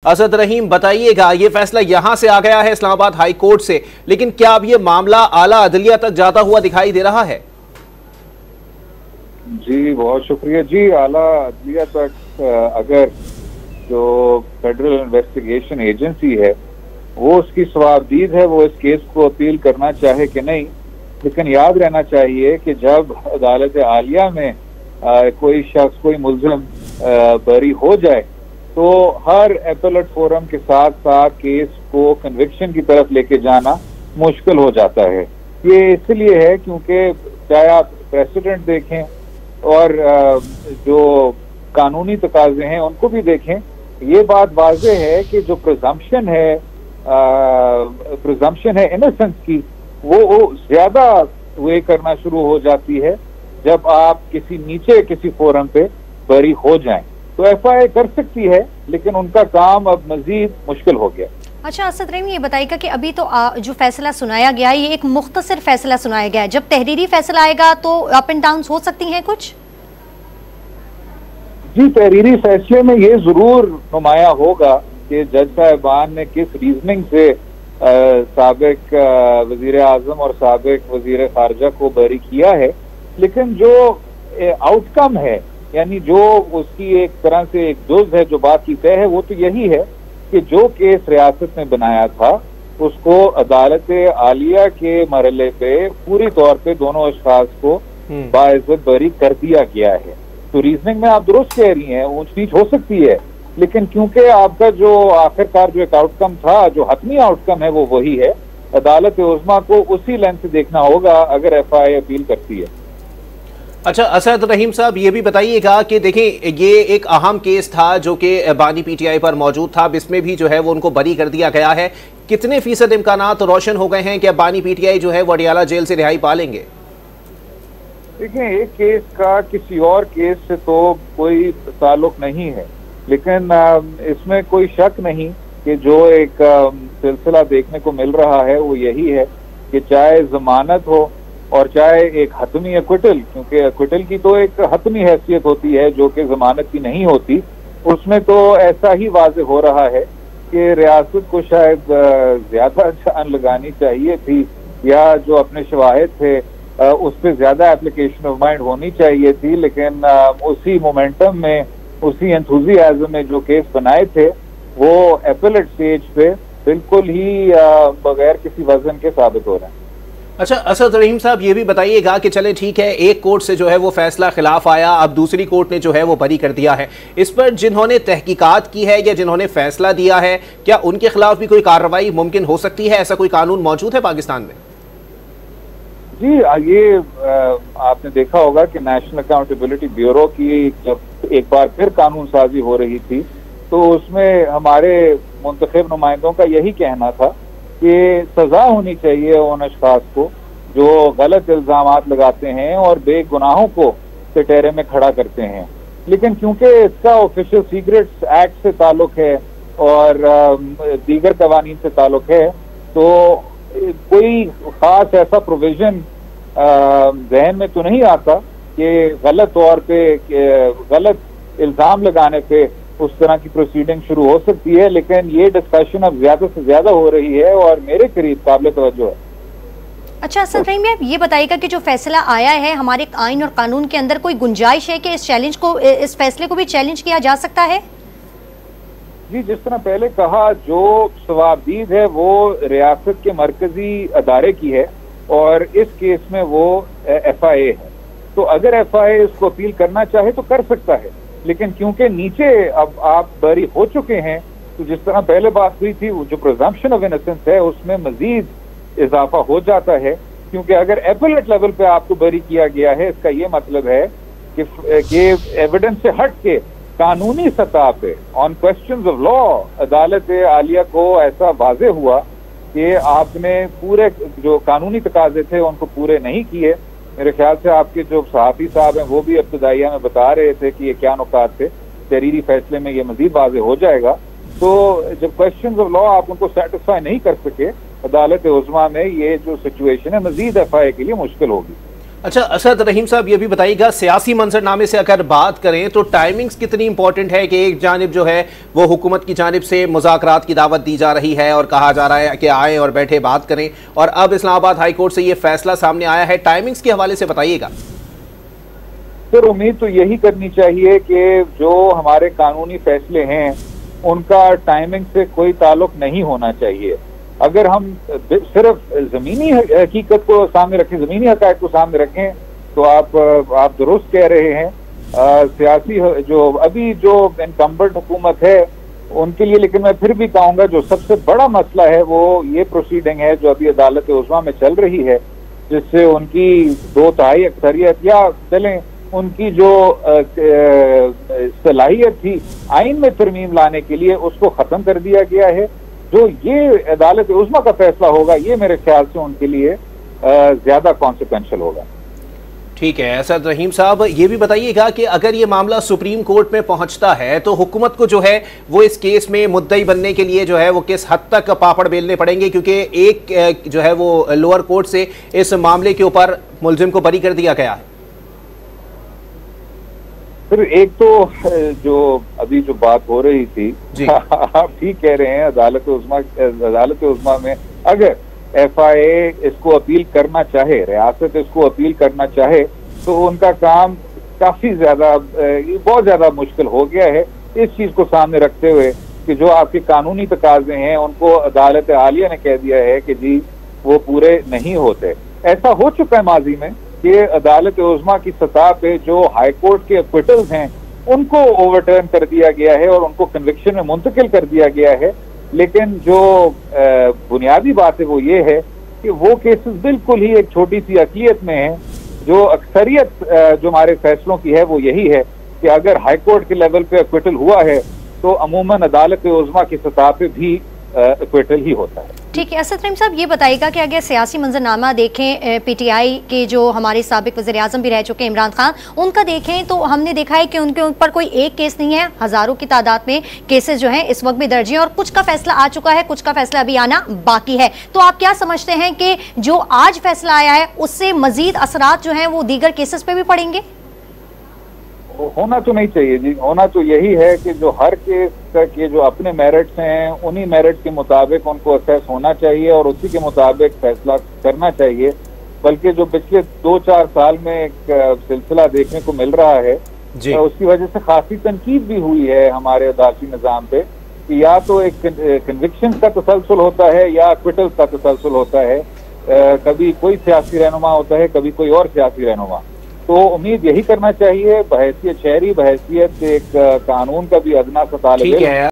असद रहीम, बताइएगा, ये फैसला यहां से आ गया है इस्लामाबाद हाई कोर्ट से, लेकिन क्या अब ये मामला आला अदलिया तक जाता हुआ दिखाई दे रहा है? जी बहुत शुक्रिया जी। आला अदलिया तक अगर जो फेडरल इन्वेस्टिगेशन एजेंसी है वो उसकी सवाबदीद है, वो इस केस को अपील करना चाहे कि नहीं, लेकिन याद रहना चाहिए कि जब अदालत आलिया में कोई शख्स, कोई मुल्जिम बरी हो जाए तो हर एपेलेट फोरम के साथ साथ केस को कन्विक्शन की तरफ लेके जाना मुश्किल हो जाता है। ये इसलिए है क्योंकि चाहे आप प्रेसिडेंट देखें और जो कानूनी तकाजे हैं उनको भी देखें, ये बात वाज़ेह है कि जो प्रिजम्पशन है इनोसेंस की, वो ज्यादा वे करना शुरू हो जाती है जब आप किसी फोरम पे बरी हो जाएं। तो FIA कर सकती है, लेकिन उनका काम अब मजीद मुश्किल हो गया। अच्छा असद रहीम, ये बताइएगा कि अभी तो जो फैसला सुनाया गया है ये एक मुख्तसर फैसला सुनाया गया है, जब तहरीरी फैसला आएगा तो अप एंड डाउन हो सकती हैं कुछ? जी, तहरीरी फैसले में ये जरूर नुमाया होगा कि जज साहिबान ने किस रीजनिंग से साबिक वजीर आजम और साबिक वजीर खारजा को बरी किया है, लेकिन जो आउटकम है, यानी जो उसकी एक तरह से एक जुज़ है, जो बात की तय है, वो तो यही है कि जो केस रियासत ने बनाया था उसको अदालत आलिया के मरहले पे पूरी तौर पे दोनों अशखास को बाइज्जत बरी कर दिया गया है। तो रीजनिंग में आप दुरुस्त कह रही हैं, ऊंच नीच हो सकती है, लेकिन क्योंकि आपका जो आखिरकार जो एक आउटकम था, जो हतमी आउटकम है, वो वही है। अदालत उज़्मा को उसी लेंस से देखना होगा अगर FIA अपील करती है। अच्छा असद रहीम साहब, ये भी बताइएगा कि देखिए, ये एक अहम केस था जो कि बानी PTI पर मौजूद था, इसमें भी जो है वो उनको बरी कर दिया गया है। कितने फीसद इम्कानात रोशन हो गए हैं कि बानी PTI जो है वो अडियाला जेल से रिहाई पा लेंगे? देखिए, एक केस का किसी और केस से तो कोई ताल्लुक नहीं है, लेकिन इसमें कोई शक नहीं कि जो एक सिलसिला देखने को मिल रहा है वो यही है कि चाहे जमानत हो और चाहे एक हतमी एक्विटल, क्योंकि एक्विटल की तो एक हतमी हैसियत होती है जो कि जमानत की नहीं होती, उसमें तो ऐसा ही वाज़ेह हो रहा है कि रियासत को शायद ज्यादा जान लगानी चाहिए थी, या जो अपने शवाहिद थे उस पर ज्यादा एप्लीकेशन ऑफ माइंड होनी चाहिए थी, लेकिन उसी मोमेंटम में, उसी एंथुजियाज्म में जो केस बनाए थे वो एपेलेट स्टेज पे बिल्कुल ही बगैर किसी वजन के साबित हो रहे हैं। अच्छा असद रहीम साहब, ये भी बताइएगा कि चले ठीक है, एक कोर्ट से जो है वो फैसला खिलाफ आया, अब दूसरी कोर्ट ने जो है वो बरी कर दिया है। इस पर जिन्होंने तहकीकात की है या जिन्होंने फैसला दिया है, क्या उनके खिलाफ भी कोई कार्रवाई मुमकिन हो सकती है? ऐसा कोई कानून मौजूद है पाकिस्तान में? जी, ये आपने देखा होगा कि नेशनल अकाउंटेबिलिटी ब्यूरो की जब एक बार फिर कानून साजी हो रही थी तो उसमें हमारे मुंतखब नुमाइंदों का यही कहना था कि सजा होनी चाहिए उन अशखास को जो गलत इल्जामात लगाते हैं और बेगुनाहों को कटहरे में खड़ा करते हैं। लेकिन क्योंकि इसका ऑफिशियल सीक्रेट्स एक्ट से ताल्लुक है और दीगर कवानीन से ताल्लुक है, तो कोई खास ऐसा प्रोविजन जहन में तो नहीं आता कि गलत तौर पे, गलत इल्जाम लगाने पे उस तरह की प्रोसीडिंग शुरू हो सकती है। लेकिन ये डिस्कशन अब ज्यादा से ज्यादा हो रही है और मेरे करीब काबिल तवज्जो है। अच्छा असद रहीम, ये बताइएगा कि जो फैसला आया है, हमारे आइन और कानून के अंदर कोई गुंजाइश है कि इस फैसले को भी चैलेंज किया जा सकता है? जी, जिस तरह पहले कहा, जो सवाबदीद है वो रियासत के मरकजी अदारे की है और इस केस में वो FIA है। तो अगर FIA इसको अपील करना चाहे तो कर सकता है, लेकिन क्योंकि नीचे अब आप बरी हो चुके हैं, तो जिस तरह पहले बात हुई थी, वो जो प्रिजम्पशन ऑफ इनोसेंस है उसमें मजीद इजाफा हो जाता है। क्योंकि अगर एपेलेट लेवल पे आपको बरी किया गया है, इसका ये मतलब है कि एविडेंस से हट के कानूनी सतह पे ऑन क्वेश्चंस ऑफ लॉ अदालत आलिया को ऐसा वाज़ेह हुआ कि आपने पूरे जो कानूनी तकाजे थे उनको पूरे नहीं किए। मेरे ख्याल से आपके जो सहाफ़ी साहब हैं वो भी इब्तदाइया में बता रहे थे कि ये क्या नुकात थे। तहरीरी फैसले में ये मजीद वाज़ेह हो जाएगा। तो जब क्वेश्चंस ऑफ लॉ आप उनको सेटिस्फाई नहीं कर सके अदालत उज़्मा में, ये जो सिचुएशन है मजीद FIA के लिए मुश्किल होगी। अच्छा असद रहीम साहब, ये भी बताइएगा, सियासी मंजरनामे से अगर बात करें तो टाइमिंग्स कितनी इंपॉर्टेंट है कि एक जानिब जो है वो हुकूमत की जानिब से मुज़ाकरात की दावत दी जा रही है और कहा जा रहा है कि आए और बैठे बात करें, और अब इस्लामाबाद हाई कोर्ट से ये फैसला सामने आया है, टाइमिंग्स के हवाले से बताइएगा। सर उम्मीद तो यही करनी चाहिए कि जो हमारे कानूनी फैसले हैं उनका टाइमिंग से कोई ताल्लुक नहीं होना चाहिए। अगर हम सिर्फ जमीनी हकीकत को सामने रखें, जमीनी हक़ाइक़ को सामने रखें, तो आप दुरुस्त कह रहे हैं। सियासी जो अभी जो इनकम्बेंट हुकूमत है उनके लिए, लेकिन मैं फिर भी कहूँगा जो सबसे बड़ा मसला है वो ये प्रोसीडिंग है जो अभी अदालत उज़्मा में चल रही है, जिससे उनकी 2/3 अक्सरियत या चलें उनकी जो सलाहियत थी आइन में तरमीम लाने के लिए, उसको खत्म कर दिया गया है। जो ये अदालत उज़्मा का फैसला होगा ये मेरे ख्याल से उनके लिए ज्यादा कॉन्सिक्वेंशियल होगा। ठीक है असद रहीम साहब, ये भी बताइएगा कि अगर ये मामला सुप्रीम कोर्ट में पहुंचता है तो हुकूमत को जो है वो इस केस में मुद्दई बनने के लिए जो है वो किस हद तक पापड़ बेलने पड़ेंगे, क्योंकि एक जो है वो लोअर कोर्ट से इस मामले के ऊपर मुलजिम को बरी कर दिया गया है। फिर एक तो जो अभी जो बात हो रही थी आप ठीक कह रहे हैं, अदालत उज़्मा में अगर FIA इसको अपील करना चाहे, रियासत इसको अपील करना चाहे, तो उनका काम काफी ज्यादा बहुत ज्यादा मुश्किल हो गया है। इस चीज को सामने रखते हुए कि जो आपके कानूनी तकाजे हैं उनको अदालत आलिया ने कह दिया है कि जी वो पूरे नहीं होते। ऐसा हो चुका है माजी में कि अदालत उज़्मा की सतह पे जो हाई कोर्ट के एक्विटल्स हैं उनको ओवरटर्न कर दिया गया है और उनको कन्विक्शन में मुंतकिल कर दिया गया है। लेकिन जो बुनियादी बात है वो ये है कि वो केसेस बिल्कुल ही एक छोटी सी अक़लियत में है। जो अक्सरियत जो हमारे फैसलों की है वो यही है कि अगर हाई कोर्ट के लेवल पे एक्विटल हुआ है तो अमूमन अदालत उज़्मा की सतह पे भी एक्विटल ही होता है। ठीक है असद रहीम साहब, ये बताइएगा कि अगर सियासी मंजरनामा देखें, PTI के जो हमारे साबिक वज़ीर आज़म भी रह चुके हैं इमरान खान, उनका देखें तो हमने देखा है कि उनके ऊपर कोई एक केस नहीं है, हज़ारों की तादाद में केसेस जो हैं इस वक्त भी दर्ज हैं और कुछ का फैसला आ चुका है, कुछ का फैसला अभी आना बाकी है। तो आप क्या समझते हैं कि जो आज फैसला आया है उससे मजीद असरात जो हैं वो दीगर केसेस पे भी पड़ेंगे? होना तो नहीं चाहिए जी, होना तो यही है कि जो हर केस के जो अपने मेरिट्स हैं उन्हीं मेरिट के मुताबिक उनको असेस होना चाहिए और उसी के मुताबिक फैसला करना चाहिए। बल्कि जो पिछले 2-4 साल में एक सिलसिला देखने को मिल रहा है उसकी वजह से खासी तनकीद भी हुई है हमारे अदालती निज़ाम पे कि या तो एक कन्विक्शन का तसलसल होता है या एक्विटल्स का तसलसल होता है। कभी कोई सियासी रहनुमा होता है, कभी कोई और सियासी रहनुमा। तो उम्मीद यही करना चाहिए बहैसियत शहरी, बहैसियत एक कानून का भी अदना सा तालिब इल्म